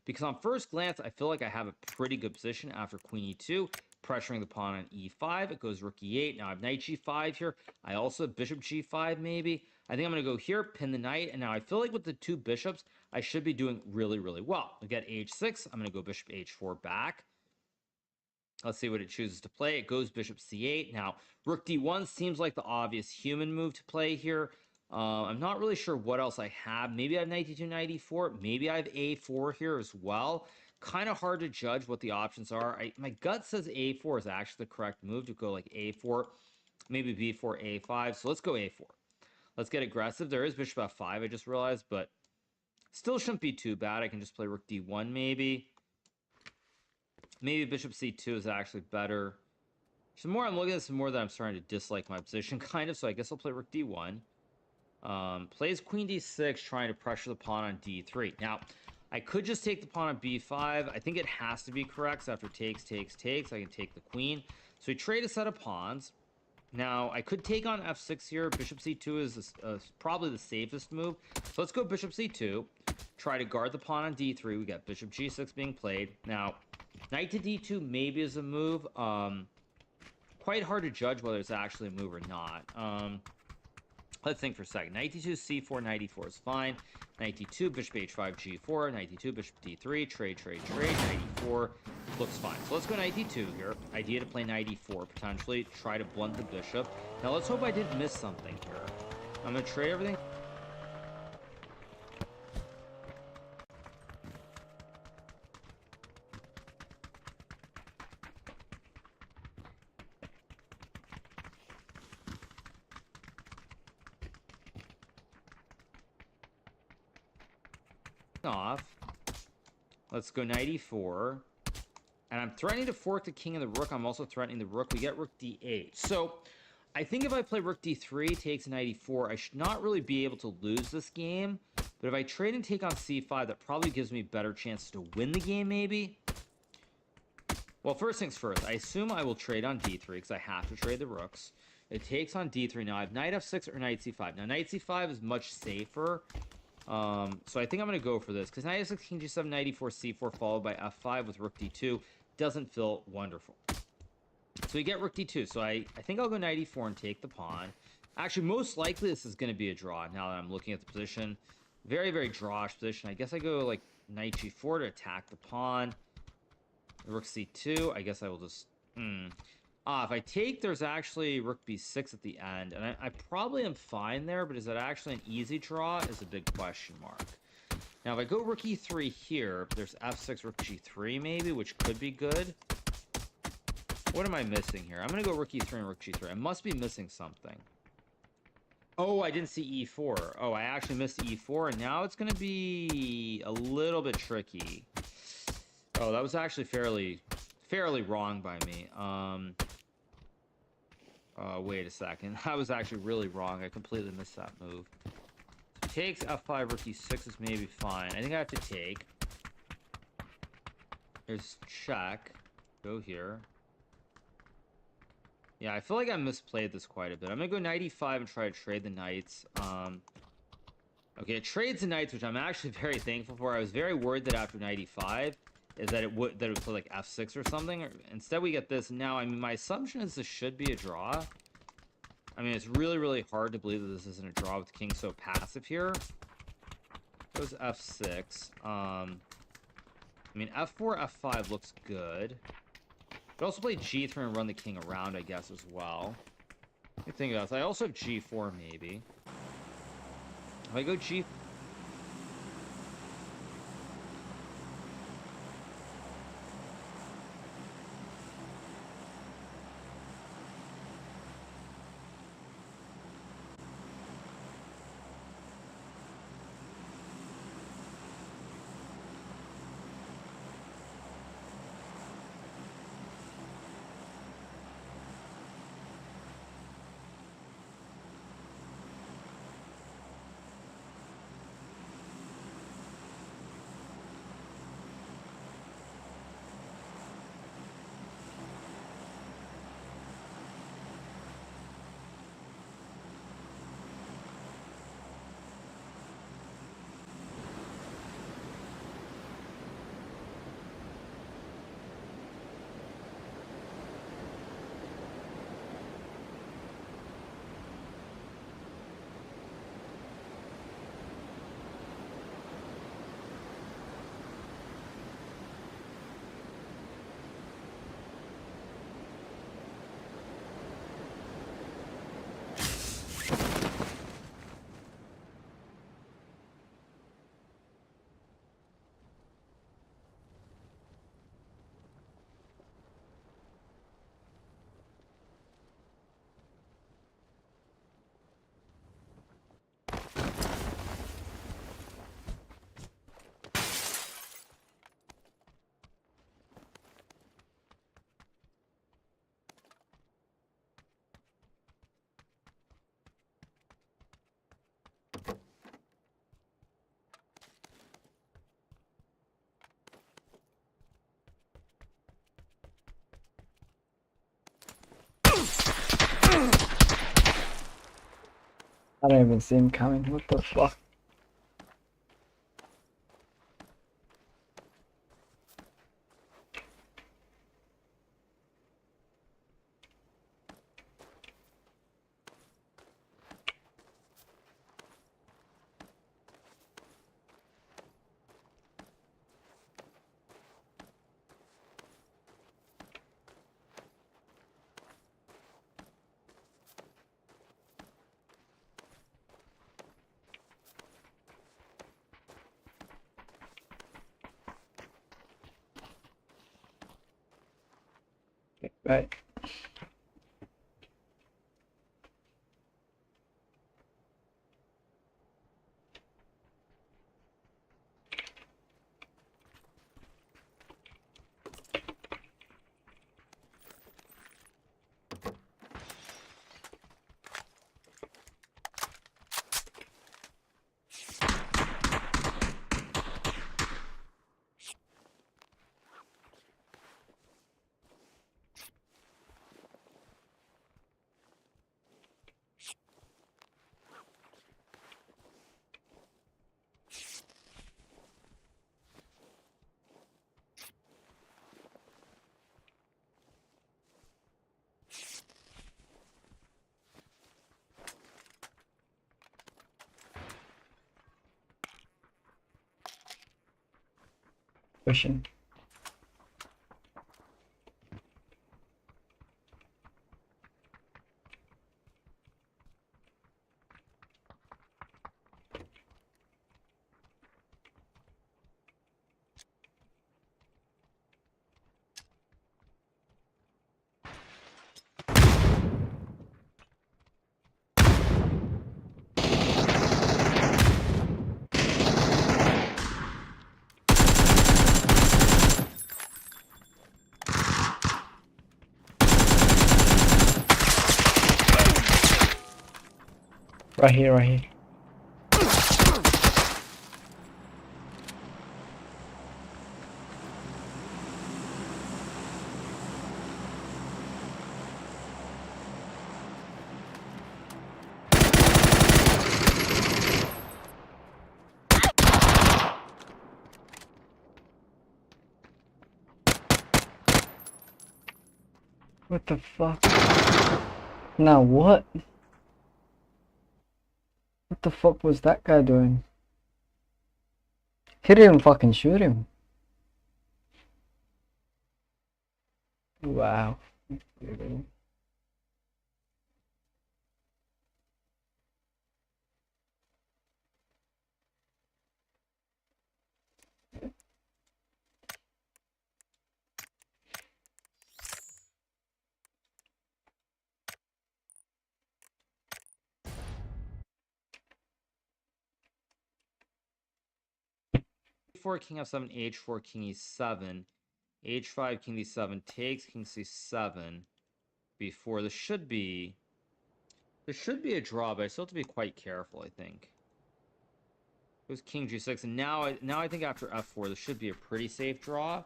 because on first glance, I feel like I have a pretty good position after queen e2, pressuring the pawn on e5. It goes rook e8. Now I have knight g5 here. I also have bishop g5 maybe. I think I'm going to go here, pin the knight, and now I feel like with the two bishops, I should be doing really, really well. We get h6. I'm going to go bishop h4 back. Let's see what it chooses to play. It goes bishop c8. Now, rook d1 seems like the obvious human move to play here. I'm not really sure what else I have. Maybe I have knight d2, knight e4. Maybe I have a4 here as well. Kind of hard to judge what the options are. My gut says a4 is actually the correct move to go like a4, maybe b4, a5. So let's go a4. Let's get aggressive. There is bishop f5, I just realized, but still shouldn't be too bad. I can just play rook d1 maybe. Maybe bishop c2 is actually better. So the more I'm looking at this, the more that I'm starting to dislike my position, kind of. So I guess I'll play rook d1. Plays queen d6, trying to pressure the pawn on d3. Now, I could just take the pawn on b5. I think it has to be correct. So after takes, I can take the queen. So we trade a set of pawns. Now, I could take on f6 here. Bishop c2 is probably the safest move. So let's go bishop c2. Try to guard the pawn on d3. We got bishop g6 being played. Now, knight to d2 maybe is a move. Quite hard to judge whether it's actually a move or not. Let's think for a second. Knight d2, c4, knight e4 is fine. Knight d2, bishop h5, g4. Knight d2, bishop d3. Trade. Knight e4 looks fine. So let's go knight d2 here. Idea to play knight e4, potentially. Try to blunt the bishop. Now let's hope I didn't miss something here. I'm going to trade everything. Off. Let's go knight e4. And I'm threatening to fork the king and the rook. I'm also threatening the rook. We get rook d8. So I think if I play rook d3, takes knight e4, I should not really be able to lose this game. But if I trade and take on c5, that probably gives me better chances to win the game, maybe. Well, first things first. I assume I will trade on d3 because I have to trade the rooks. It takes on d3. Now I have knight f6 or knight c5. Now knight c5 is much safer. So I think I'm going to go for this because knight f6, king g7, knight e4, c4 followed by f5 with rook d2 doesn't feel wonderful. So we get rook d2. So I think I'll go knight e4 and take the pawn. Actually, most likely this is going to be a draw now that I'm looking at the position. Very, very drawish position. I guess I go like knight g4 to attack the pawn. Rook c2. I guess I will just... if I take, there's actually rook b6 at the end. And I probably am fine there, but is that actually an easy draw is a big question mark. Now, if I go rook e3 here, there's f6, rook g3 maybe, which could be good. What am I missing here? I'm going to go rook e3 and rook g3. I must be missing something. Oh, I didn't see e4. Oh, I actually missed e4, and now it's going to be a little bit tricky. Oh, that was actually fairly wrong by me. Wait a second. That was actually really wrong. I completely missed that move. So takes f5, rook e6 is maybe fine. I think I have to take. There's check. Go here. Yeah, I feel like I misplayed this quite a bit. I'm going to go knight e5 and try to trade the knights. Okay, it trades the knights, which I'm actually very thankful for. I was very worried that after knight e5 is that it would play like f6 or something. Instead, we get this. Now, I mean, my assumption is this should be a draw. I mean, it's really, really hard to believe that this isn't a draw with the king so passive here. Goes f6. I mean, f4, f5 looks good. But also play g3 and run the king around, I guess, as well. Let me think about this. I also have g4, maybe. If I go g... I don't even see him coming. What the fuck? Right. Pushing. Right here, right here. What the fuck? Now what? What the fuck was that guy doing? He didn't even fucking shoot him. Wow. 4 king f7, h4 king e7, h5 king d7 takes, king c7 before. This should be a draw, but I still have to be quite careful, I think. It was king g6, and now I think after f4 this should be a pretty safe draw,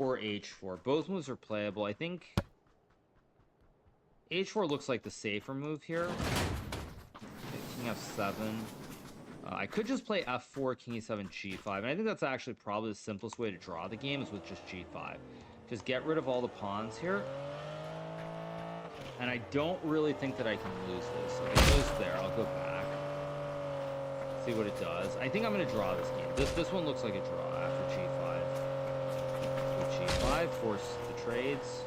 or h4. Both moves are playable. I think h4 looks like the safer move here. King f7. I could just play f4, king e7, g5, and I think that's actually probably the simplest way to draw the game is with just g5. Just get rid of all the pawns here. And I don't really think that I can lose this. So if it goes there, I'll go back. See what it does. I think I'm going to draw this game. This one looks like a draw after g5. So g5, force the trades.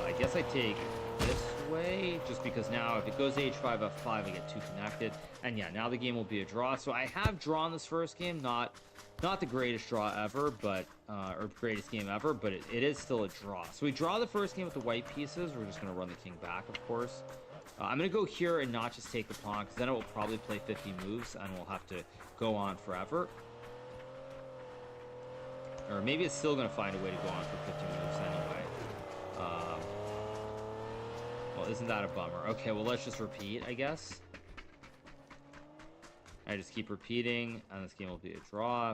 I guess I take this way, just because now if it goes h5, f5, I get two connected. And yeah, now the game will be a draw. So I have drawn this first game, not the greatest draw ever, but or greatest game ever, but it is still a draw. So we draw the first game with the white pieces. We're just going to run the king back, of course. I'm going to go here and not just take the pawn, because then it will probably play 50 moves, and we'll have to go on forever. Or maybe it's still going to find a way to go on for 50 moves anyway. Well, isn't that a bummer? Okay, well, let's just repeat, I guess. I just keep repeating, and this game will be a draw.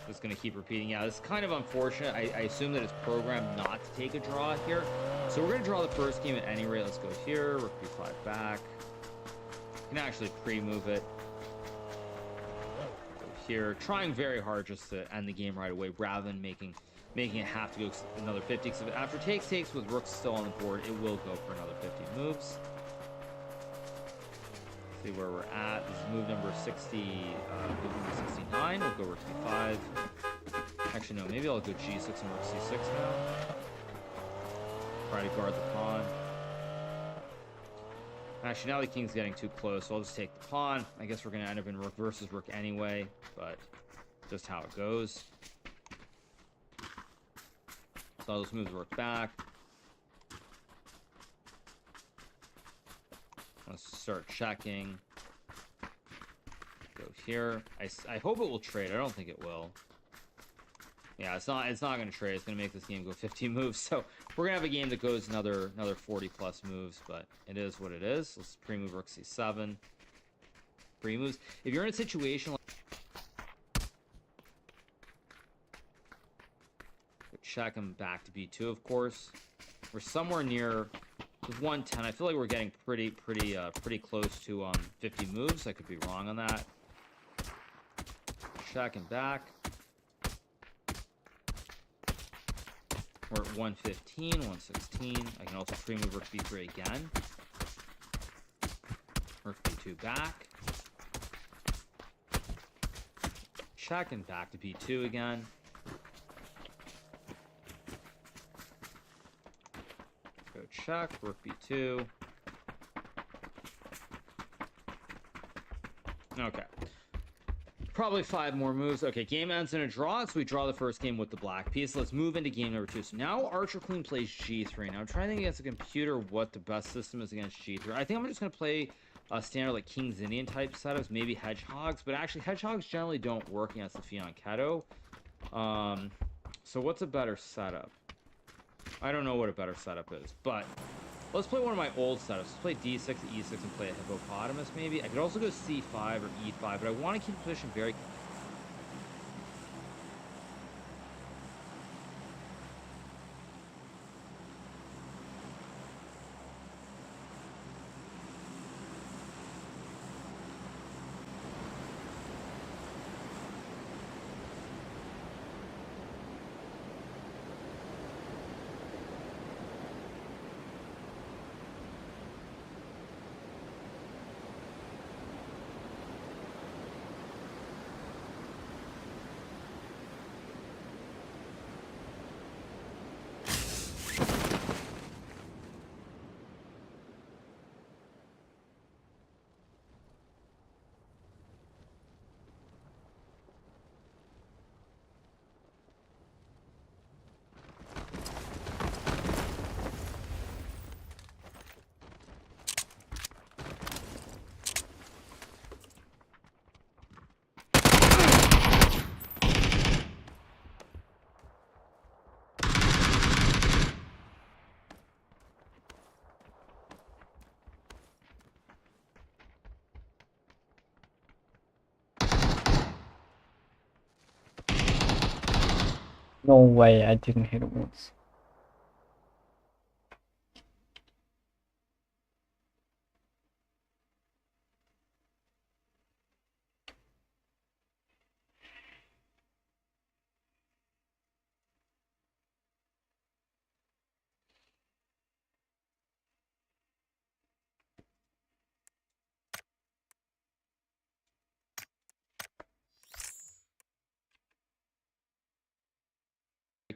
Just going to keep repeating. Yeah, this is kind of unfortunate. I assume that it's programmed not to take a draw here. So we're going to draw the first game at any rate. Let's go here. Rook b5 back. Can actually pre-move it. Go here. Trying very hard just to end the game right away rather than making it have to go another 50. So after takes with rooks still on the board, it will go for another 50 moves. See where we're at. This is move number 60, move number 69. We'll go rook b5. Actually, no, maybe I'll go g6 and rook c6 now. Try to guard the pawn. Actually, now the king's getting too close, so I'll just take the pawn. I guess we're going to end up in rook versus rook anyway, but just how it goes. So I'll just move the rook back. Let's start checking. Go here. I hope it will trade. I don't think it will. Yeah, it's not going to trade. It's going to make this game go 15 moves. So we're going to have a game that goes another 40 plus moves, but it is what it is. Let's pre-move rook c7. Pre-moves. If you're in a situation like check him back to b2, of course. We're somewhere near 110. I feel like we're getting pretty close to 50 moves. I could be wrong on that. Check him back. We're at 115, 116. I can also pre-move rook b3 again. Rook b2 back. Check and back to b2 again. Go check, rook b2. Okay. Probably 5 more moves. Okay, game ends in a draw, so we draw the first game with the black piece. Let's move into game number 2. So now Archer Queen plays g3. Now I'm trying to think against a computer what the best system is against g3. I think I'm just going to play a standard like King's Indian type setups, maybe hedgehogs, but actually hedgehogs generally don't work against the fianchetto. So what's a better setup? I don't know what a better setup is, but let's play one of my old setups. Let's play d6, e6, and play a hippopotamus, maybe. I could also go c5 or e5, but I want to keep the position very... No way, I didn't hit it once.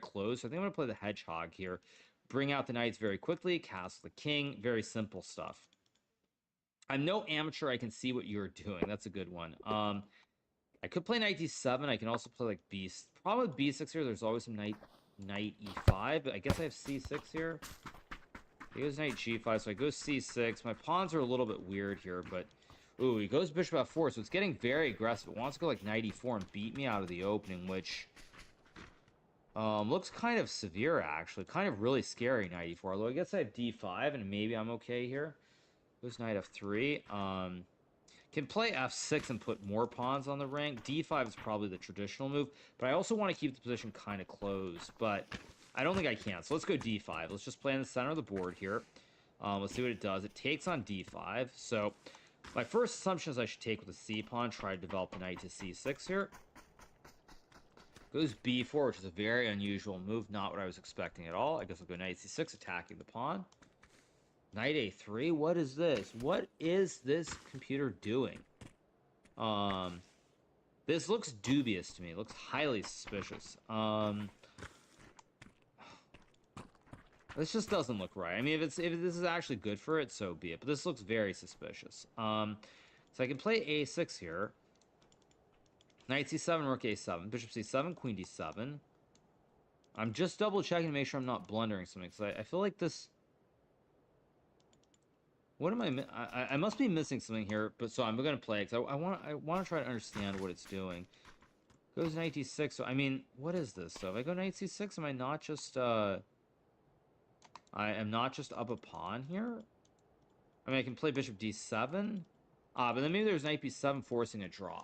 Close. I think I'm going to play the hedgehog here. Bring out the knights very quickly. Castle the king. Very simple stuff. I'm no amateur. I can see what you're doing. That's a good one. I could play knight d7. I can also play like probably b6 here. There's always some knight e5. But I guess I have c6 here. He goes knight g5, so I go c6. My pawns are a little bit weird here, but ooh, he goes bishop f4, so it's getting very aggressive. It wants to go like knight e4 and beat me out of the opening, which looks kind of severe, actually. Kind of really scary, knight e4. Although I guess I have d5, and maybe I'm okay here. Goes knight f3. Can play f6 and put more pawns on the rank. d5 is probably the traditional move, but I also want to keep the position kind of closed, but I don't think I can. So let's go d5. Let's just play in the center of the board here. Let's see what it does. It takes on d5. So my first assumption is I should take with the c pawn, try to develop a knight to c6 here. Goes b4, which is a very unusual move, not what I was expecting at all. I guess I'll go knight c6, attacking the pawn. Knight a3. What is this? What is this computer doing? This looks dubious to me. It looks highly suspicious. This just doesn't look right. I mean, if this is actually good for it, so be it. But this looks very suspicious. So I can play a6 here. Knight c7, rook a7, bishop c7, queen d7. I'm just double checking to make sure I'm not blundering something, because I feel like this... What am I must be missing something here, but so I'm going to play it, because I want to try to understand what it's doing. Goes knight d6, so I mean, what is this? So if I go knight c6, am I not just, I am not just up a pawn here? I mean, I can play bishop d7. But then maybe there's knight b7 forcing a draw.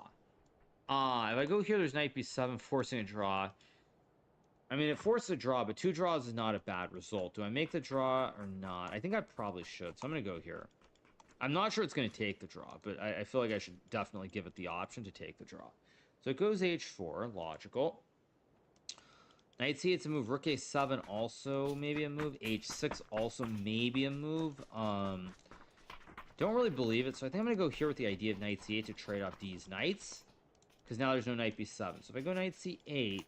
If I go here, there's knight b7 forcing a draw. I mean, it forces a draw, but 2 draws is not a bad result. Do I make the draw or not? I think I probably should, so I'm going to go here. I'm not sure it's going to take the draw, but I feel like I should definitely give it the option to take the draw. So it goes h4, logical. Knight c8's a move. Rook a7 also maybe a move. h6 also maybe a move. Don't really believe it, so I think I'm going to go here with the idea of knight c8 to trade off these knights. Because now there's no knight b7. So if I go knight c8...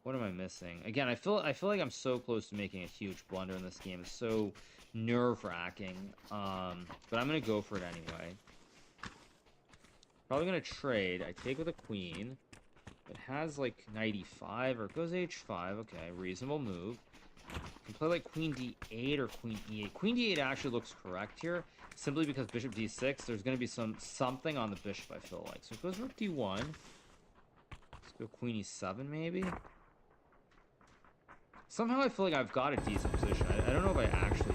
What am I missing? Again, I feel like I'm so close to making a huge blunder in this game. It's so nerve-wracking. But I'm going to go for it anyway. Probably going to trade. I take with a queen. It has, like, knight e5, or it goes h5. Okay, reasonable move. I can play, like, queen d8 or queen e8. Queen d8 actually looks correct here, simply because bishop d6, there's going to be something on the bishop, I feel like. So it goes rook d1. Let's go queen e7, maybe? Somehow I feel like I've got a decent position. I don't know if I actually...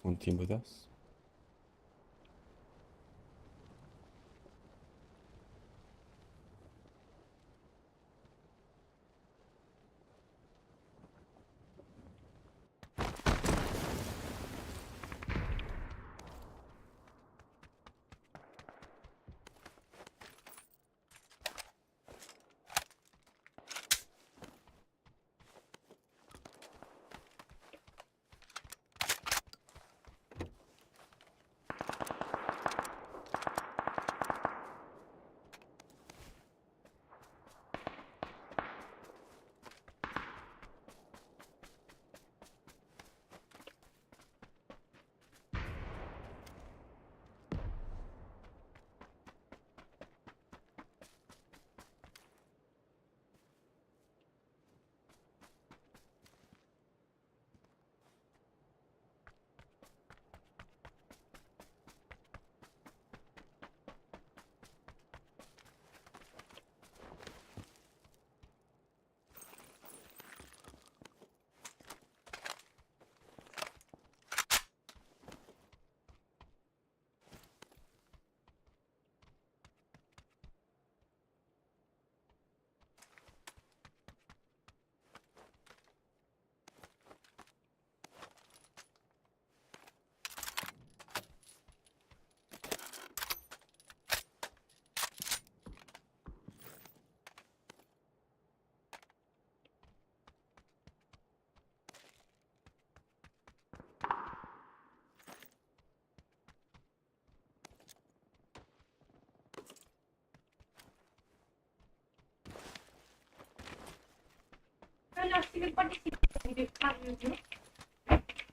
On team with us?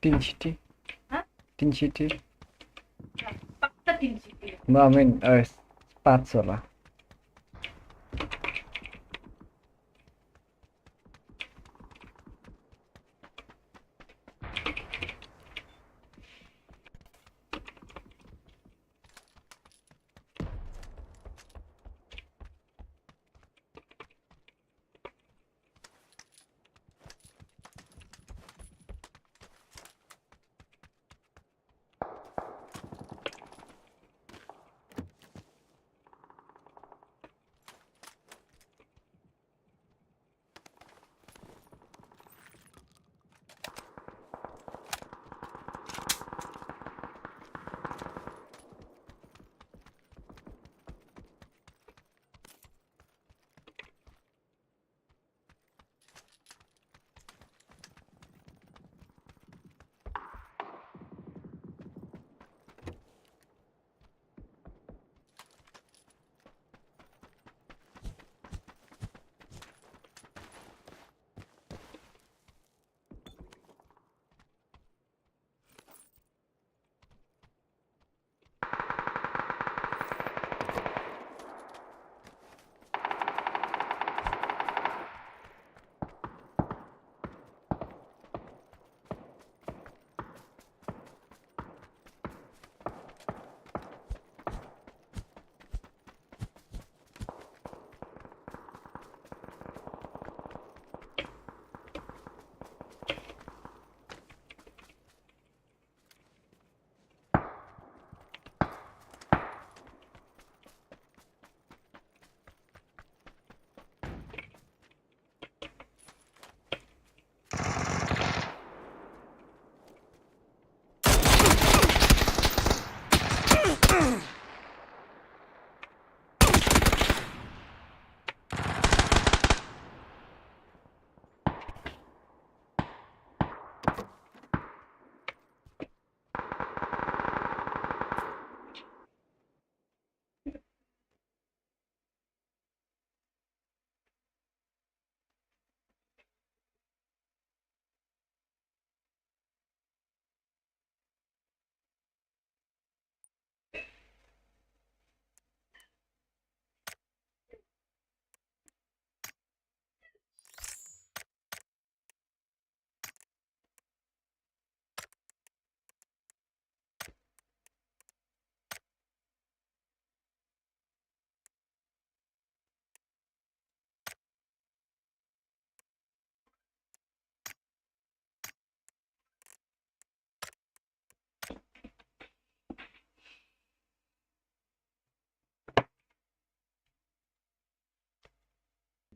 Tinchiti. Hah? Tinchiti. Fakta tinchiti. I mean, spatula.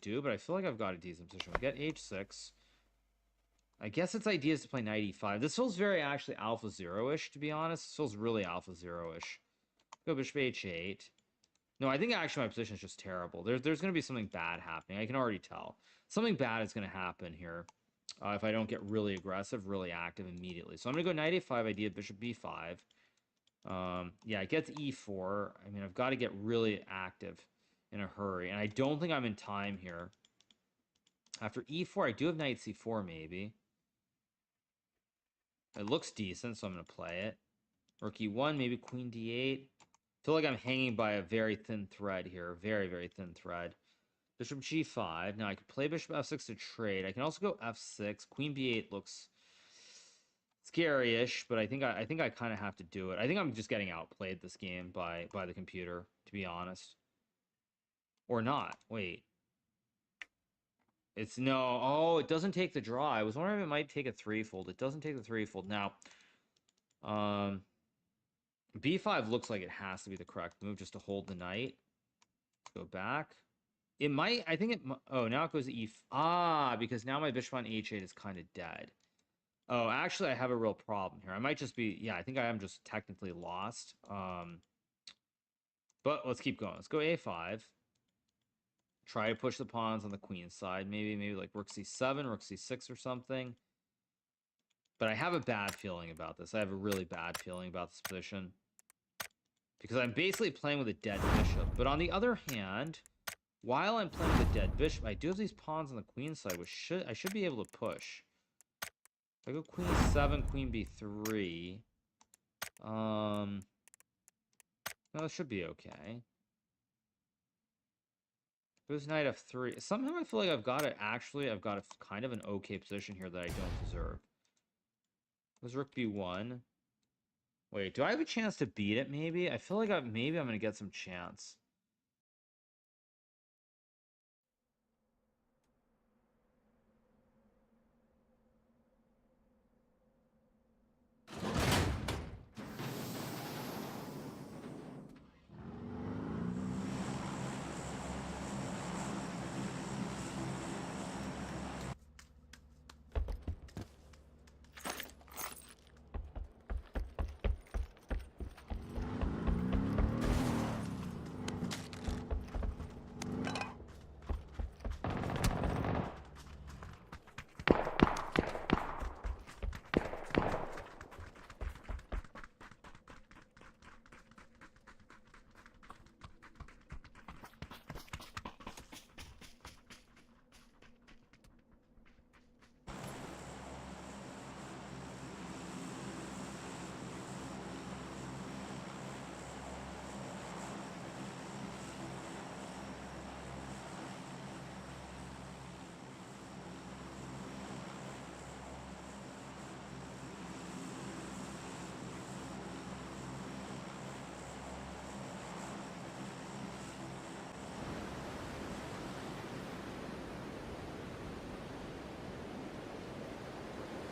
But I feel like I've got a decent position. We get H6. I guess its idea is to play knight E5. This feels very actually alpha zero-ish, to be honest. This feels really alpha zero-ish. Go bishop H8. No, I think actually my position is just terrible. There's going to be something bad happening. I can already tell. Something bad is going to happen here if I don't get really aggressive, really active immediately. So I'm going to go knight A5, idea bishop B5. Yeah, it gets E4. I mean, I've got to get really active in a hurry. And I don't think I'm in time here. After E4, I do have knight C4 maybe. It looks decent, so I'm going to play it. Rook E1, maybe queen D8. I feel like I'm hanging by a very thin thread here. Very, very thin thread. Bishop G5. Now I could play Bishop F6 to trade. I can also go F6. Queen B8 looks scary-ish, but I think I kind of have to do it. I think I'm just getting outplayed this game by the computer, to be honest. Or not. Wait. It's no. Oh, it doesn't take the draw. I was wondering if it might take a threefold. It doesn't take the threefold. Now, B5 looks like it has to be the correct move just to hold the knight. Let's go back. It might, I think it, oh, now it goes to E5. Because now my bishop on H8 is kind of dead. Oh, actually, I have a real problem here. I might just be, yeah, I think I am just technically lost. But let's keep going. Let's go A5. Try to push the pawns on the queen side. Maybe like rook C7, rook C6 or something. But I have a bad feeling about this. I have a really bad feeling about this position. Because I'm basically playing with a dead bishop. But on the other hand, While I'm playing the dead bishop, I do have these pawns on the queen side, which I should be able to push. If I go queen e7, queen b3. No, it should be okay. Goes knight f3. Somehow I feel like I've got a kind of an okay position here that I don't deserve. Goes rook b1. Wait, do I have a chance to beat it, maybe? I feel like maybe I'm going to get some chance.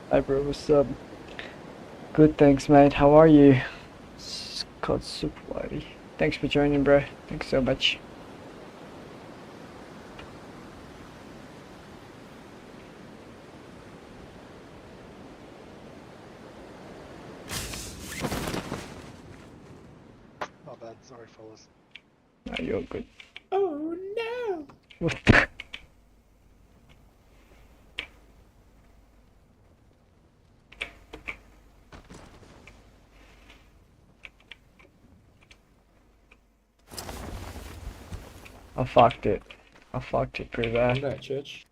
Hi bro, what's up? Good, thanks mate. How are you? Scott Supply. Thanks for joining, bro. Thanks so much. My bad. Sorry, fellas. No, you're good. Oh no! What the? I fucked it. I fucked it pretty I'm bad. at church.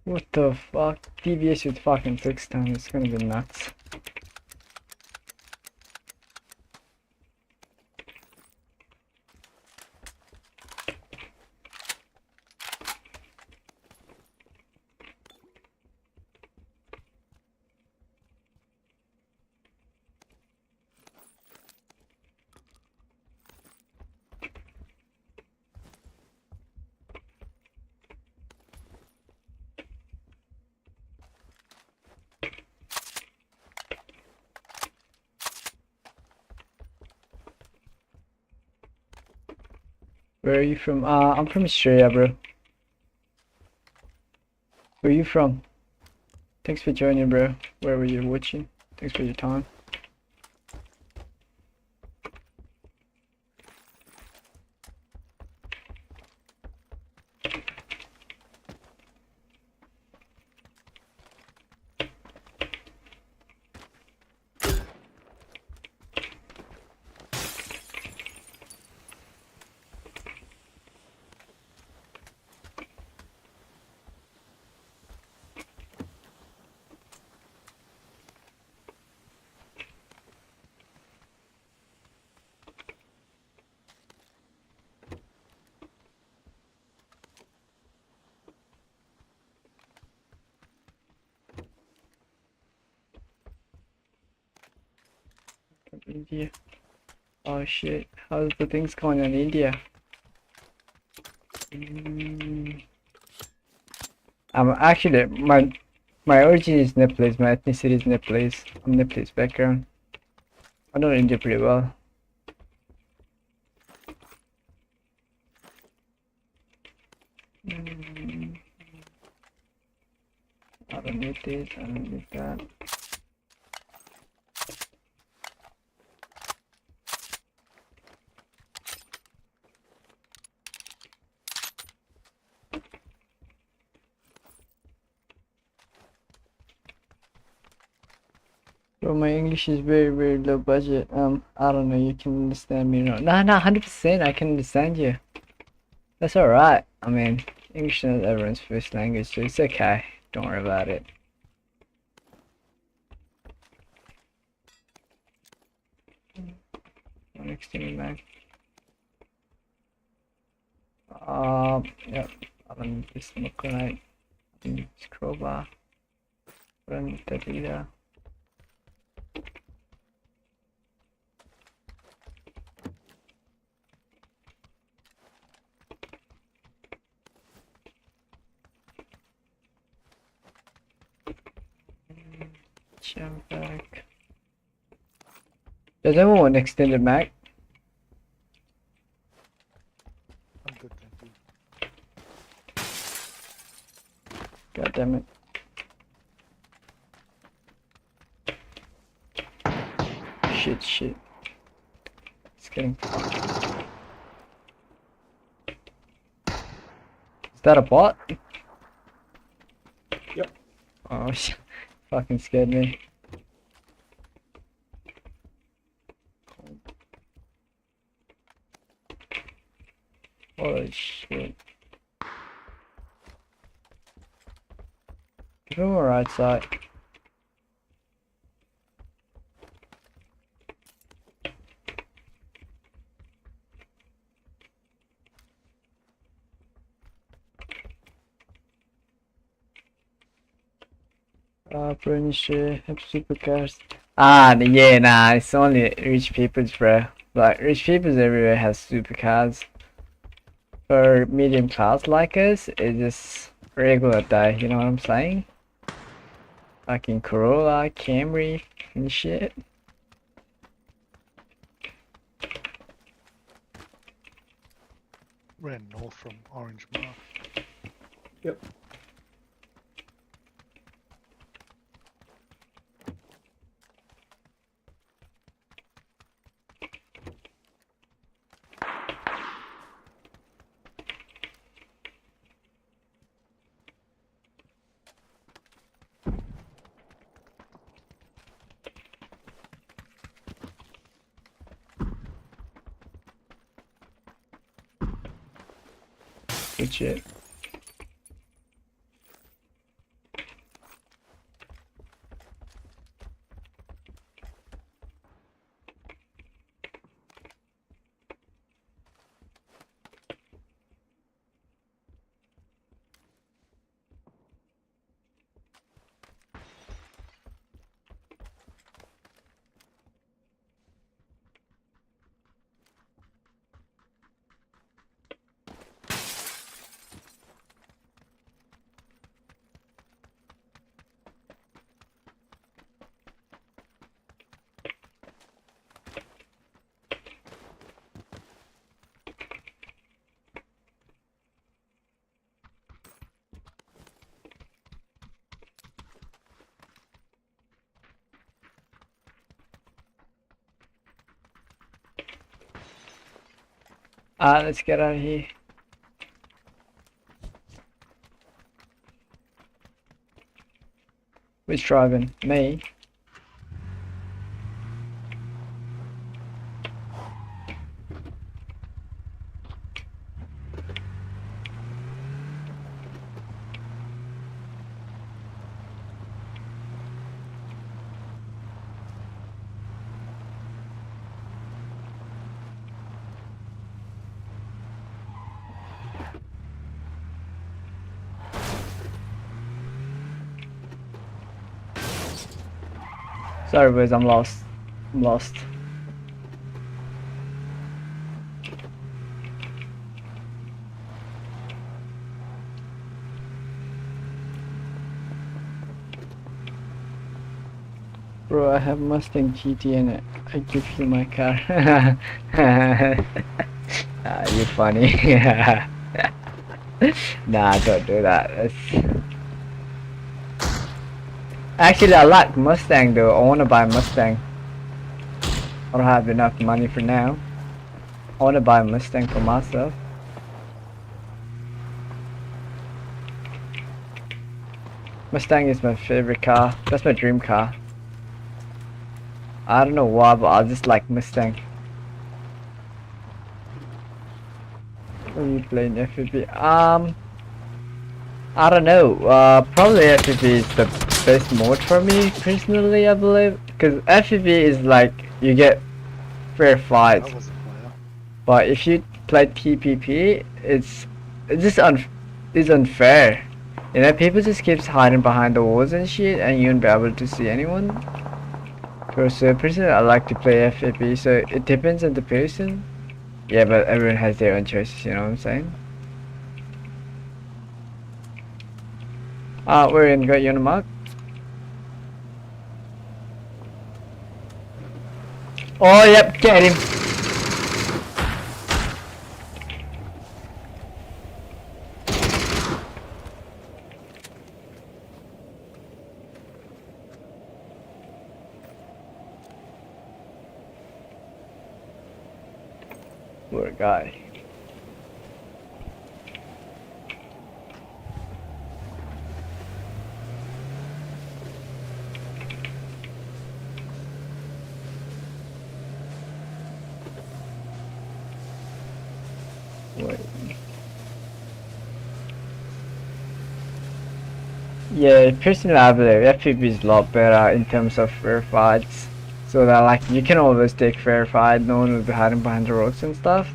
What the fuck? DBS with fucking 6 times. It's gonna be nuts. Where are you from? I'm from Australia, bro. Where are you from? Thanks for joining, bro. Where were you watching? Thanks for your time. From India. Oh shit. How's the things going in India? I'm actually my origin is Nepalese. My ethnicity is Nepalese. I'm Nepalese background. I know India pretty well. I don't need this. I don't need that. Bro, my English is very, very low budget. I don't know, you can understand me or not. No, 100% I can understand you. That's alright. I mean, English is not everyone's first language, so it's okay. Don't worry about it. One extended mag. Yep. I'm just looking at scroll bar. Run the data. Jump back. Does anyone want extended mag? I'm good, thank you. God damn it. Shit. It's getting fucked. Is that a bot? Yep. Oh, fucking scared me. Holy shit. Give him a right side. Furniture, have supercars. Yeah, nah, it's only rich people's, bro. Like, rich people's everywhere has supercars. For medium class like us, it's just regular day, you know what I'm saying? Fucking Corolla, Camry, and shit. Ran north from Orange Mark. Yep. Good shit. Let's get out of here. Who's driving? Me? Sorry boys, I'm lost. I'm lost. Bro, I have Mustang GT in it. I give you my car. You're funny. Nah, don't do that. Actually, I like Mustang though. I wanna buy a Mustang. I don't have enough money for now. I wanna buy a Mustang for myself. Mustang is my favorite car. That's my dream car. I don't know why, but I just like Mustang. When you play in FPV, I don't know. Probably FPV is the best mode for me personally, I believe, because FPV is like you get fair fights, That was a player. but if you play TPP, it's just it's unfair. You know, people just keeps hiding behind the walls and shit, and you won't be able to see anyone. So personally, I like to play FPV, so it depends on the person. Yeah, but everyone has their own choices, you know what I'm saying? We're in, got you on the mark. Oh, yep, get him. Poor guy. Wait. Yeah, personally, I believe FPV is a lot better in terms of fair fights. So that like you can always take fair fight, no one will be hiding behind the rocks and stuff.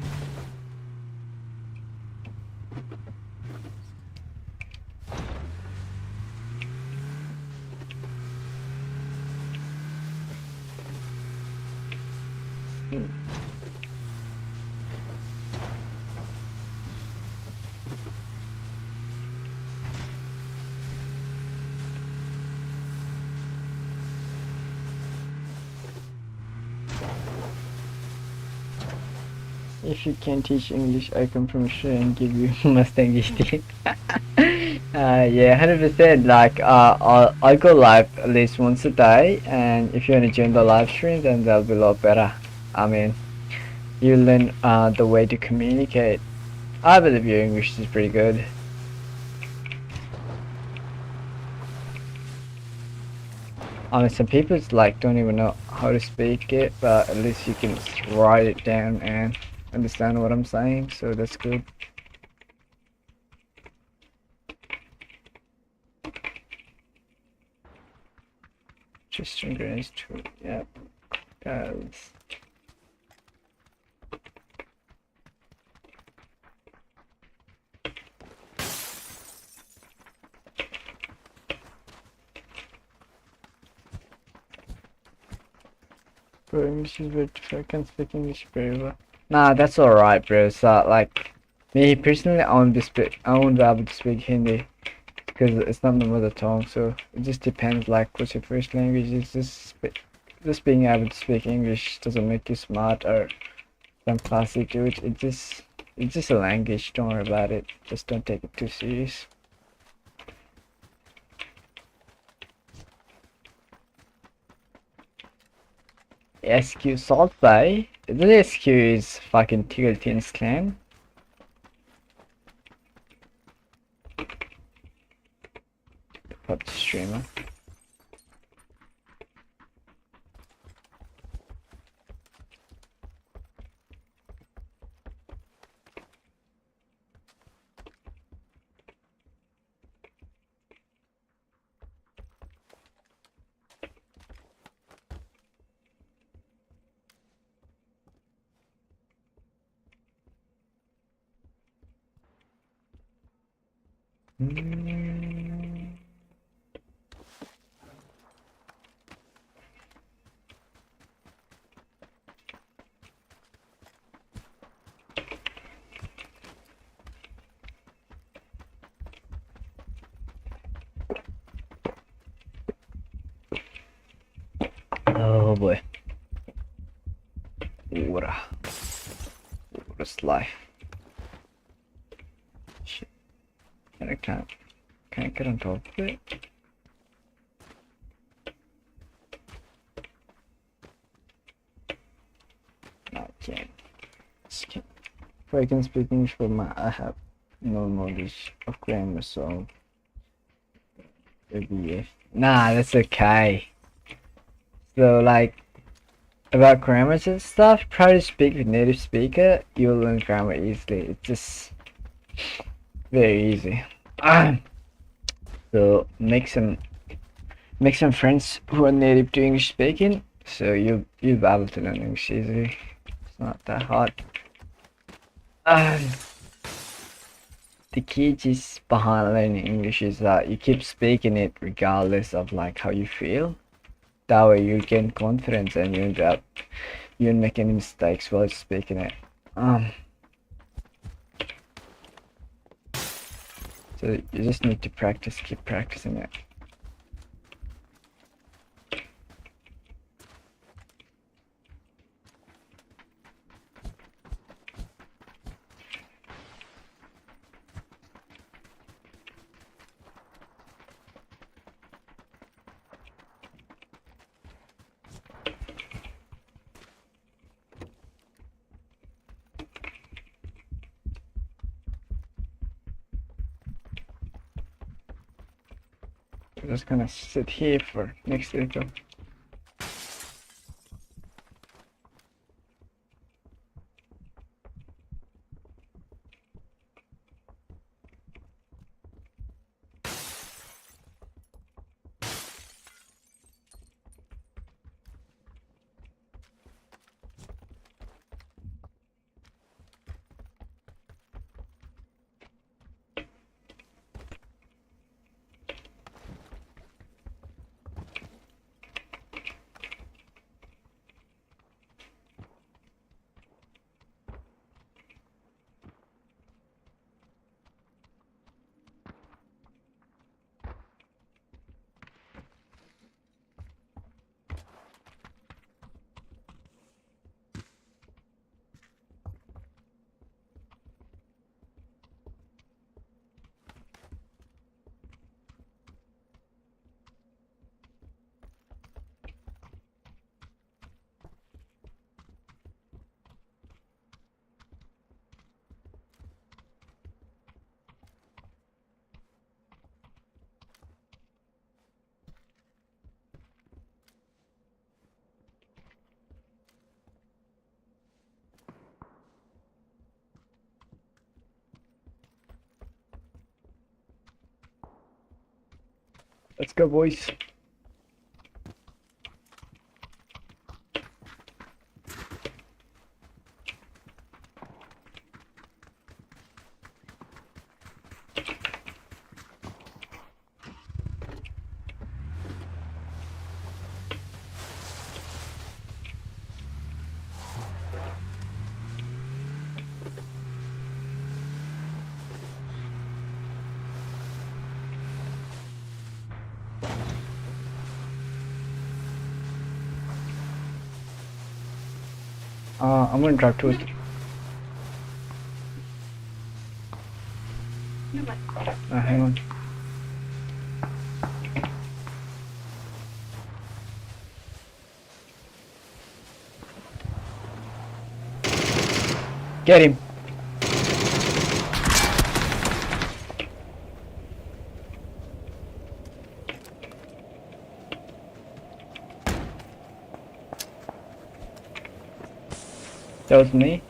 If you can teach English, I come from Australia and give you Mustang GT. Yeah, 100%. Like, I'll go live at least once a day, and if you wanna join the live stream, then that'll be a lot better. I mean, you learn the way to communicate. I believe your English is pretty good. I mean, some people like don't even know how to speak it, but at least you can write it down and understand what I'm saying, so that's good. Just string grenades too, yep. Guys. Bro, English is very difficult. I can speak English very well. Nah, that's alright, bro. So, like, me personally, I won't be able to speak Hindi because it's not my mother tongue. So it just depends. Like, what's your first language? It's just being able to speak English doesn't make you smart or some classy dude. It's just a language. Don't worry about it. Just don't take it too serious. SQ Salt Bay? The SQ is fucking Tiggleton's clan. Pub streamer. Oh boy. Water. Water's life. Shit. And I can't get on top of it. No, I can't. If I can speak English, but I have no knowledge of grammar, so maybe yes. Nah, that's okay. So like, about grammars and stuff, try to speak with native speaker. You'll learn grammar easily. It's just very easy. So make some friends who are native to English speaking. So you'll be able to learn English easily. It's not that hard. The key just behind learning English is that you keep speaking it regardless of like how you feel. That way you gain confidence and you won't make any mistakes while speaking it. So you just need to practice, keep practicing it. I'm just gonna sit here for next video. Let's go, boys. I'm gonna drive to it. Hang on. Get him. That was me.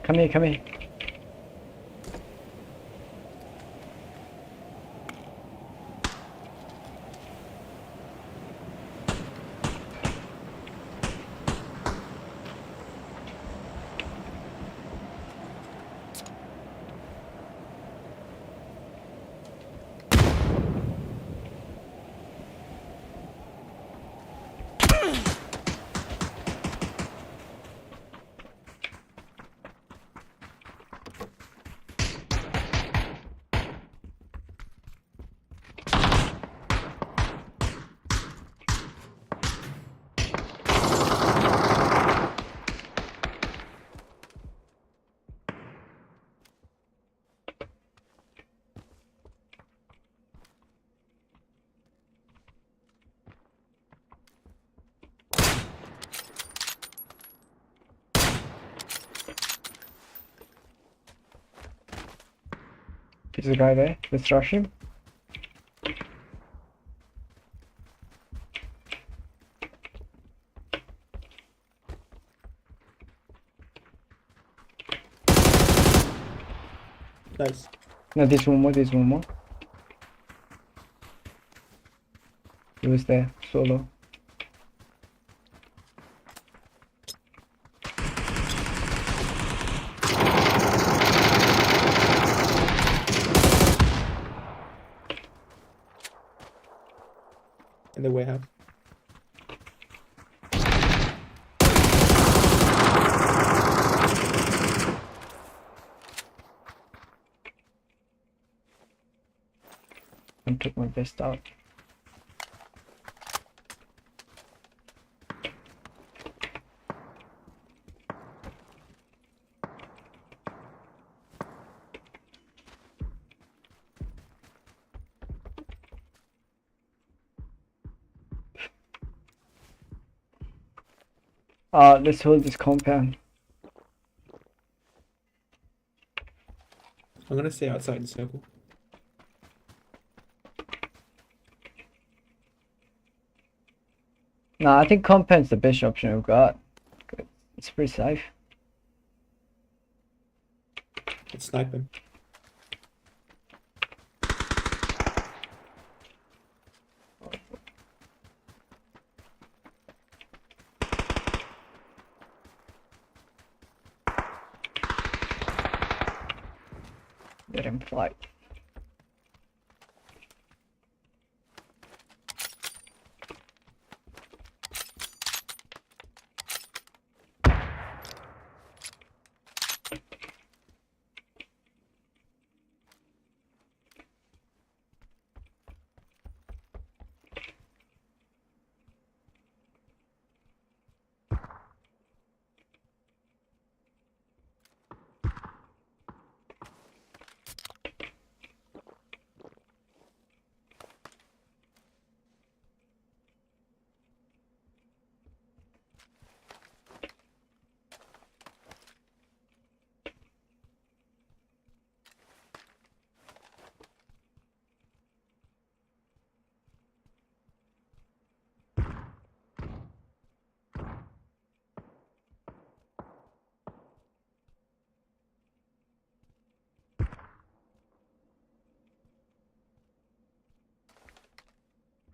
Come here, come here. There's a guy there. Let's rush him. Nice. No, there's one more. There's one more. He was there, solo. In the warehouse. I took my vest out. Let's hold this compound. I'm gonna stay outside the circle. No, I think compound's the best option we've got. It's pretty safe. Let's snipe him. Let him fight.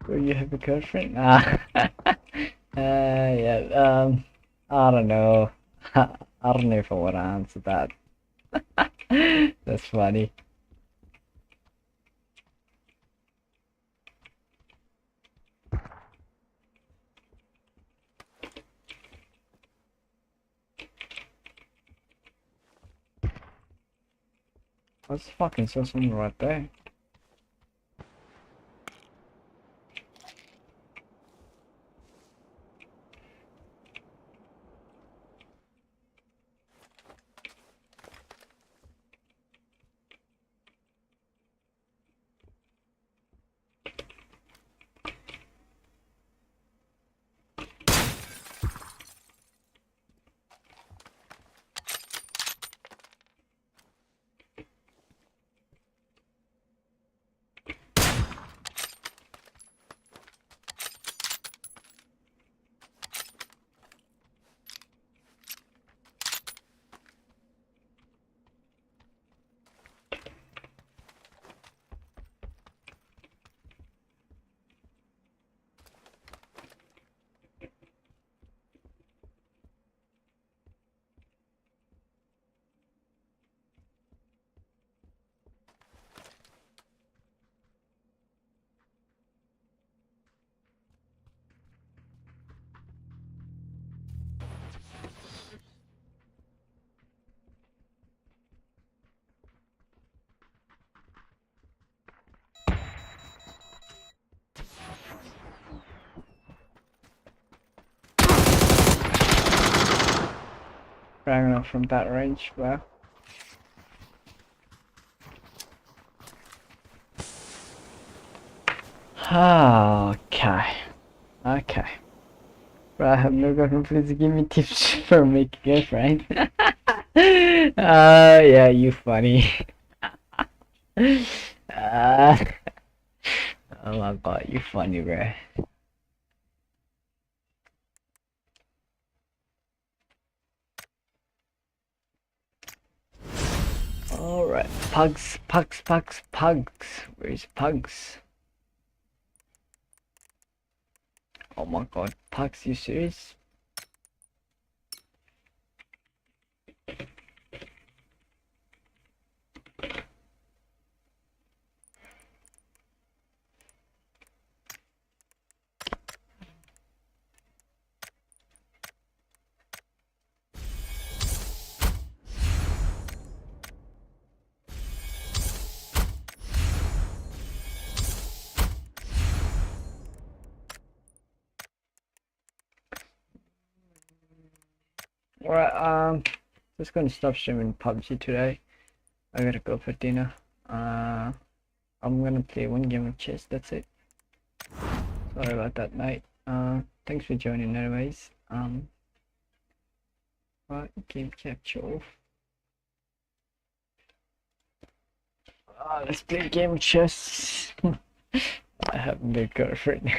Do you have a girlfriend? Yeah, I don't know. I don't know if I want to answer that. That's funny. Let's fucking saw someone right there. Firing off from that range, wow. Okay. Okay. But I have no girlfriend, please give me tips for making a girlfriend. Yeah, you funny. Ah, oh my god, you funny, bro. Alright, pugs, pugs, pugs, pugs. Where's pugs? Oh my god, pugs, you serious? Alright, just gonna stop streaming PUBG today. I gotta go for dinner. I'm gonna play one game of chess, that's it. Sorry about that, mate. Thanks for joining anyways. Right, game capture off. Let's play a game of chess. I have a big girlfriend.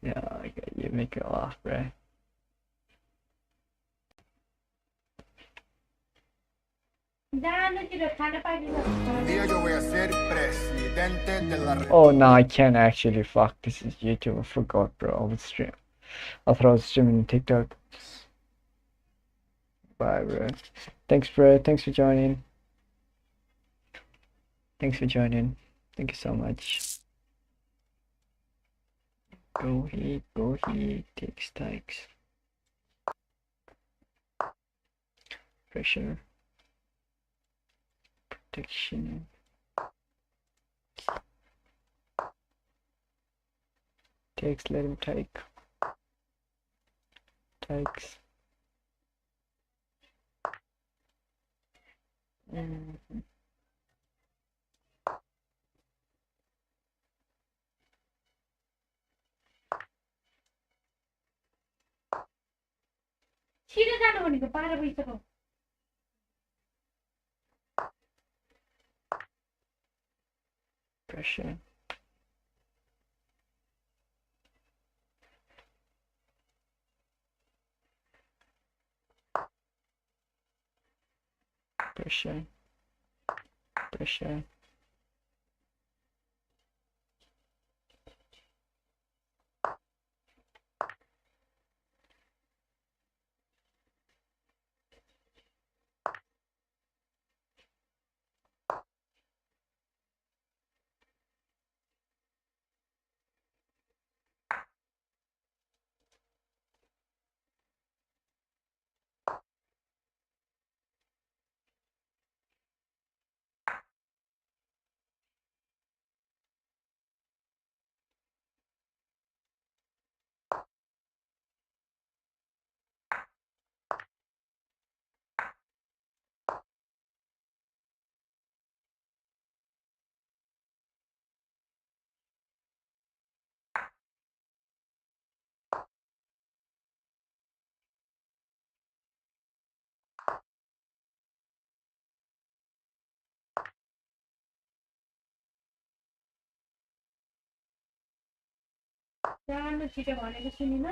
Yeah, okay, you make it laugh, bro. Ya no quiero खाना पानी Día yo voy a ser presidente de la Oh no, I can't actually. Fuck, this is YouTube. I forgot, bro. I was stream. I thought I was streaming TikTok. Bye, bro. Thanks, bro. Thanks for joining. Thanks for joining. Thank you so much. Go ahead, go ahead. Take stacks. Pressure. Protection. Takes, let him take. Takes. छिटो जानु भनेको 12 बजिसक्यो Pressure. Pressure. Pressure. जानु छिटो भनेको सुनिन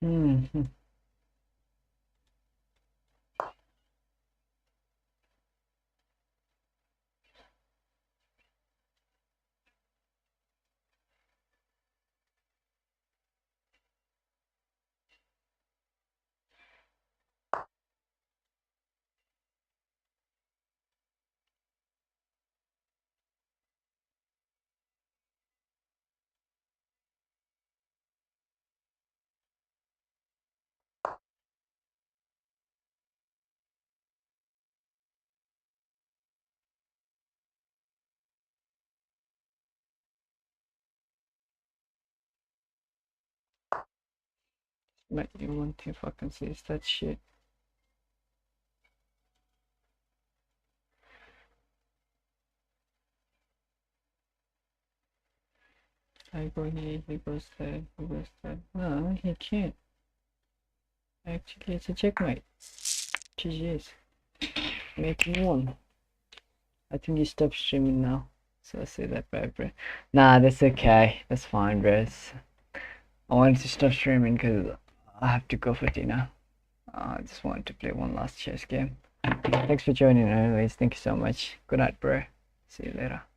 Hmm. But you want to fucking see that shit. I go here, he goes there, he goes there. No, he can't. Actually, it's a checkmate. GG's. Making one. I think you stopped streaming now. So I say that bad, bro. Nah, that's okay. That's fine, bro. I wanted to stop streaming because I have to go for dinner. I just wanted to play one last chess game. Thanks for joining anyways. Thank you so much. Good night, bro. See you later.